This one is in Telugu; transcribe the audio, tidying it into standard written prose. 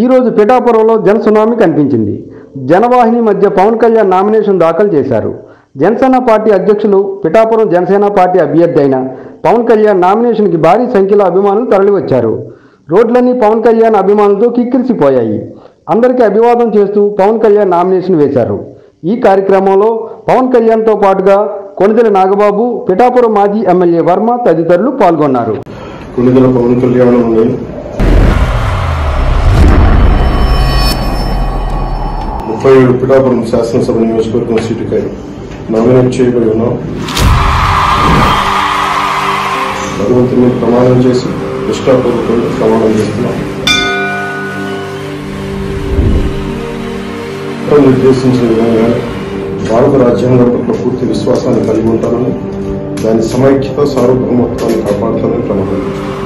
ఈరోజు పిఠాపురంలో జన సునామీ కనిపించింది. జనవాహిని మధ్య పవన్ కళ్యాణ్ నామినేషన్ దాఖలు చేశారు. జనసేన పార్టీ అధ్యక్షులు, పిఠాపురం జనసేన పార్టీ అభ్యర్థి అయిన పవన్ కళ్యాణ్ నామినేషన్కి భారీ సంఖ్యలో అభిమానులు తరలివచ్చారు. రోడ్లన్నీ పవన్ కళ్యాణ్ అభిమానులతో కిక్కిరిసిపోయాయి. అందరికీ అభివాదం చేస్తూ పవన్ కళ్యాణ్ నామినేషన్ వేశారు. ఈ కార్యక్రమంలో పవన్ కళ్యాణ్తో పాటుగా కొణిదెల నాగబాబు, పిఠాపురం మాజీ ఎమ్మెల్యే వర్మ తదితరులు పాల్గొన్నారు. కొణిదెల పవన్ కళ్యాణ్ 37 పిఠాపురం శాసనసభ నియోజకవర్గం సీటుకై నామినేట్ చేయబడి ఉన్నాం. భగవంతుని ప్రమాణం చేసి నిష్ఠాపూర్వకంగా ప్రమాణం చేస్తున్నాం. నిర్దేశించిన విధంగా భారత రాజ్యాంగం పట్ల పూర్తి విశ్వాసాన్ని కలిగి ఉంటానని, దాని సమైక్యత, సార్వభౌమత్వాన్ని కాపాడుతానని ప్రమాణం చేస్తున్నాం.